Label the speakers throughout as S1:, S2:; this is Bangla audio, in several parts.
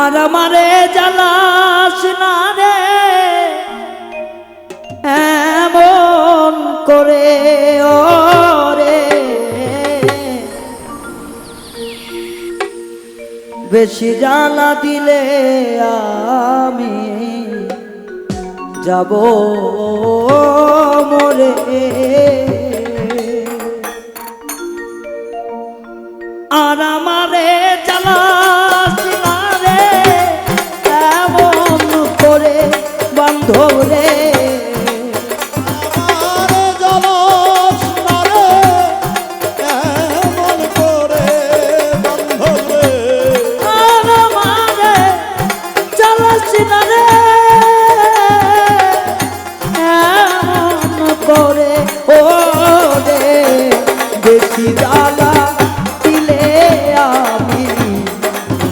S1: আর আমারে জ্বালাস না রে এমন করে ওরে, বেশি জ্বালা দিলে আমি যাব মরে। আর আমারে জ্বালাস না রে এমন করে বান্ধব রে, বেশি জ্বালা দিলে আমি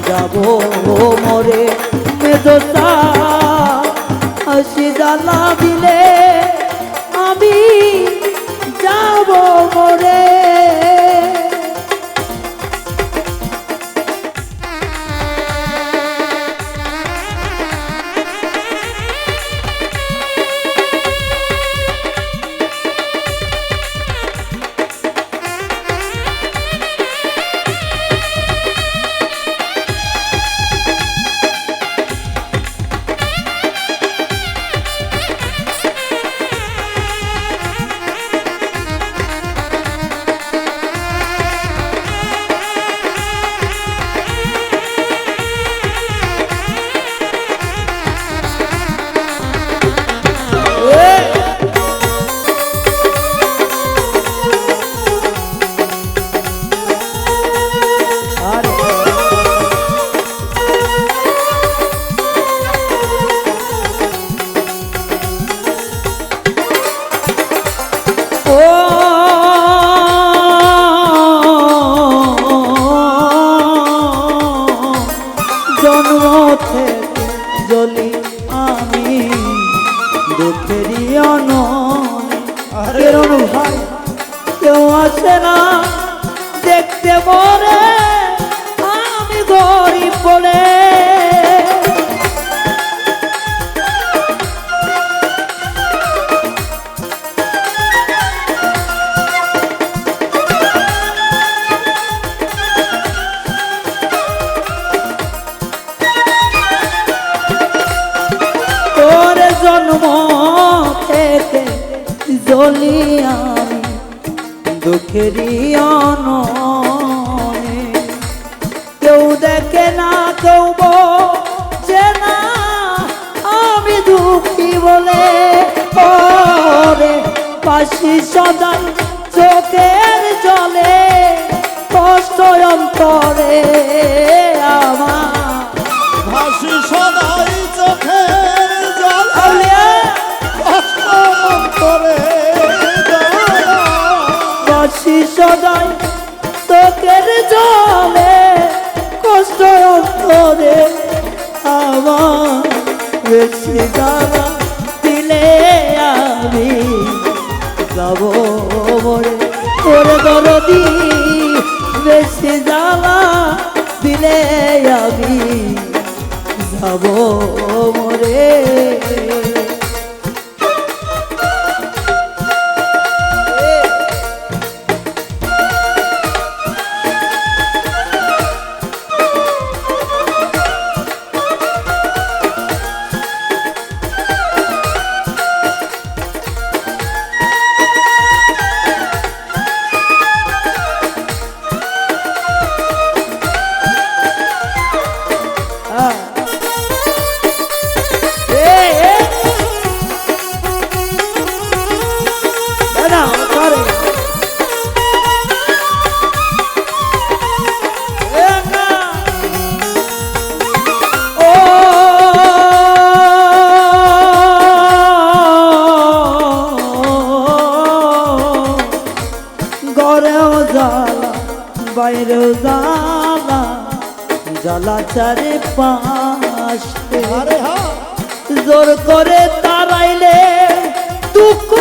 S1: যাব মরে। মেদোসা বেশি জ্বালা দিলে আমি যাব মরে। জন্ম থেকে জ্বলি আমি দুঃখেরই অননে, ভাই কেউ আসে না দেখতে মরে আমি গরিব বলে। জন্ম থেকে জ্বলি আমি দুঃখেরই অননে, কেউ দেখে না কেউ বোঝে না আমি দুঃখী বলে। পরে পাশি সদাই চোখের জলে কষ্ট অন্তরে আমার,
S2: ভাসি সদাই চোখের
S1: বাসি সদাই চোখের জলে কষ্ট অন্তরে আমার। বেশি জ্বালা দিলে আমি যাব মরে তোরে দরদি, বেশি জ্বালা দিলে আমি যাব মরে। বাইরেও জ্বালা জ্বালা চারে পাশে, জোর করে তারাইলে দুঃখ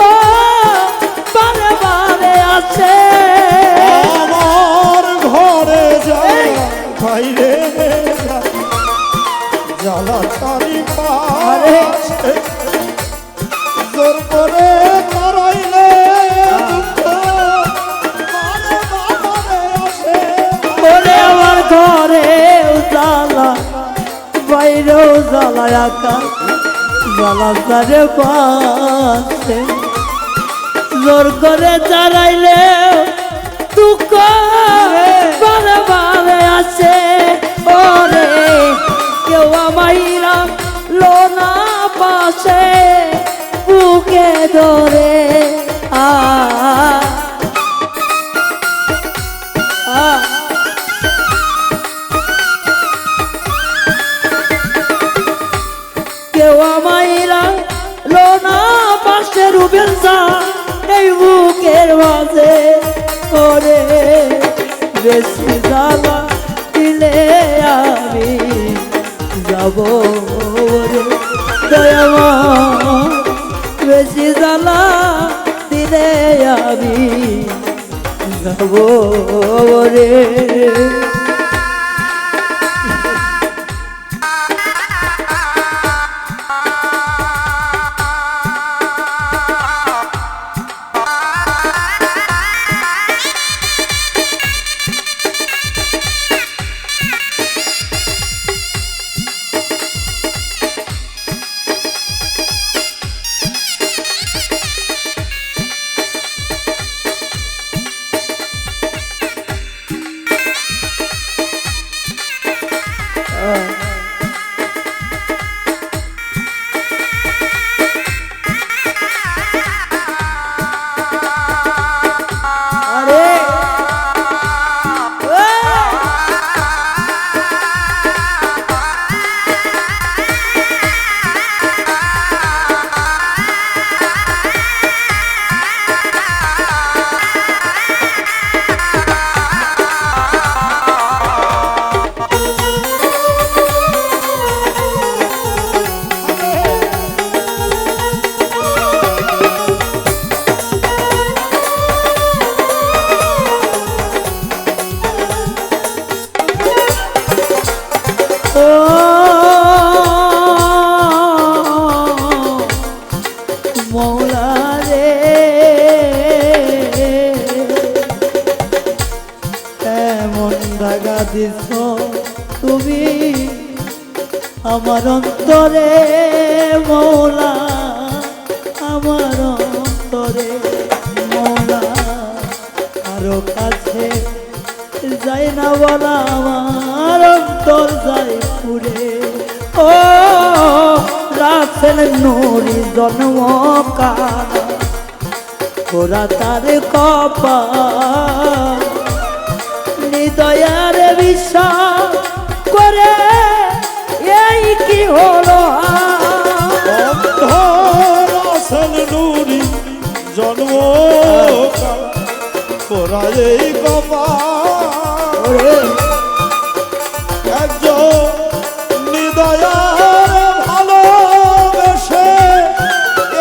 S1: বারে বারে আসে।
S2: আমার ঘরে যায় বাইরে জোর করে তারাইলে দুঃখ বারে বারে আসে।
S1: ওরে আমার ঘরে জ্বালা বাইরেও জ্বালা একা জ্বালা চারে পাশে জোর করে চারাইলে দুঃখ বারে বারে আসে। ওরে কেউ আমাইরা লোনা পাশে বুকে ধরে আ কেউ আমাইরা লোনা পাশে রুবেল যা এই বুকের মাঝে ওরে বেশি জ্বালা দিলে আমি যাব রে দয়াময় বেশি জ্বালা দিলে আমি যাব রে। তুমি আমার অন্তরে মৌলা আমার অন্তরে মৌলা আরো কাছে যাই না বলা আমার অন্তর যাই পুরে ও রাখছেন নুরি জন্ম কানা ওরা তার কপাল হৃদয়ের বিশ্বাস করে এই কি হলো
S2: রাসেল নুরি জন্ম করা এই কপাল একজন হৃদয়ের ভালোবেসে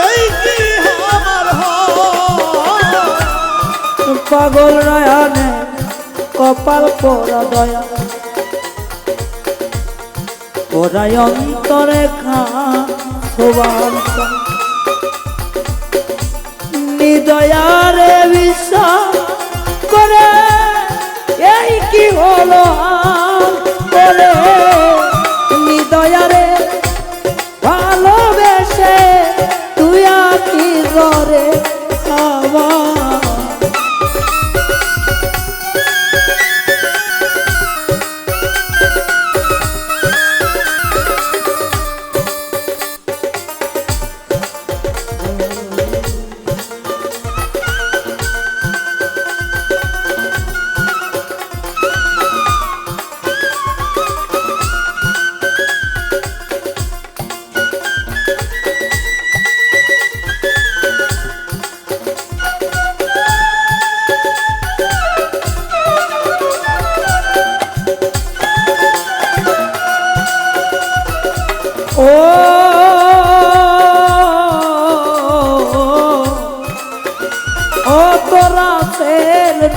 S2: এই কি আমার
S1: পাগল নয়নে কপাল পোড়া দয়া ওরাই অন্তরে খা সোবান হৃদয়ারে বিশ্বাস করে এই কি হলো করে হৃদয়ারে ভালোবেসে তুই কি করে আমার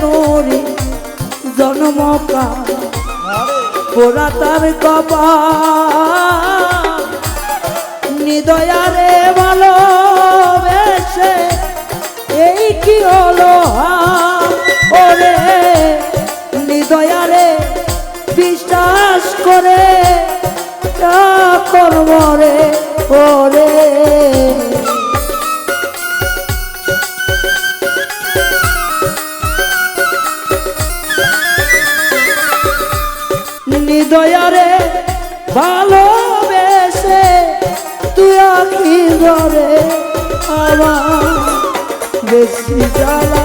S1: নুরি জন্ম ওরা তার কপাল নিদয়ারে ভালোবেসে এই কি হলো ওরে নিদয়ারে বিশ্বাস করে কর্ম রে ওরে নিদয়ারে ভালোবেসে তুই আঁকি ধরে আমার বেশি জ্বালা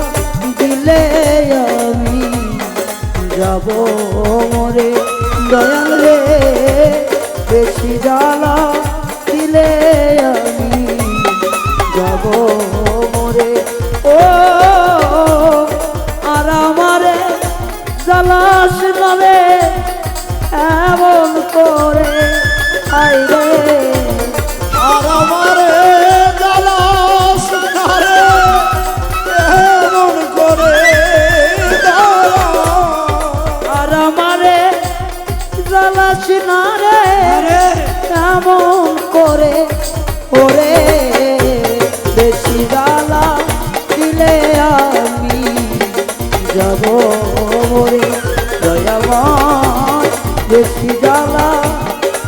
S1: দিলে আমি যাব মরে দয়াল রে বেশি জ্বালা দিলে আমি যাব মরে ও আর আমারে জ্বালাস নলে এমন করে আইরে
S2: আর আমারে জ্বালাস নারে এমন করে
S1: আর আমারে জ্বালাস না রে এমন করে ওরে বেশি জ্বালা দিলে আমি যাব মরে দয়াময় বেশি জ্বালা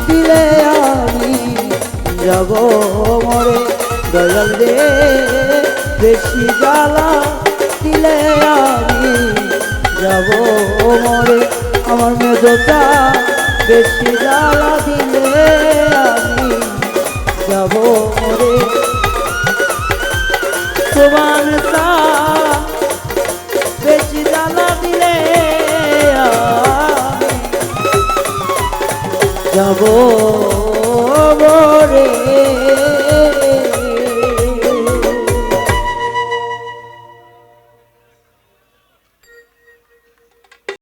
S1: দিলে আমি যাব মরে দয়াল রে বেশি জ্বালা দিলে আমি যাব মরে আমার মেজটা বেশি জ্বালা দিলে আমি যাব মরে তোমার বেশি জ্বালা দিলে আমি যাব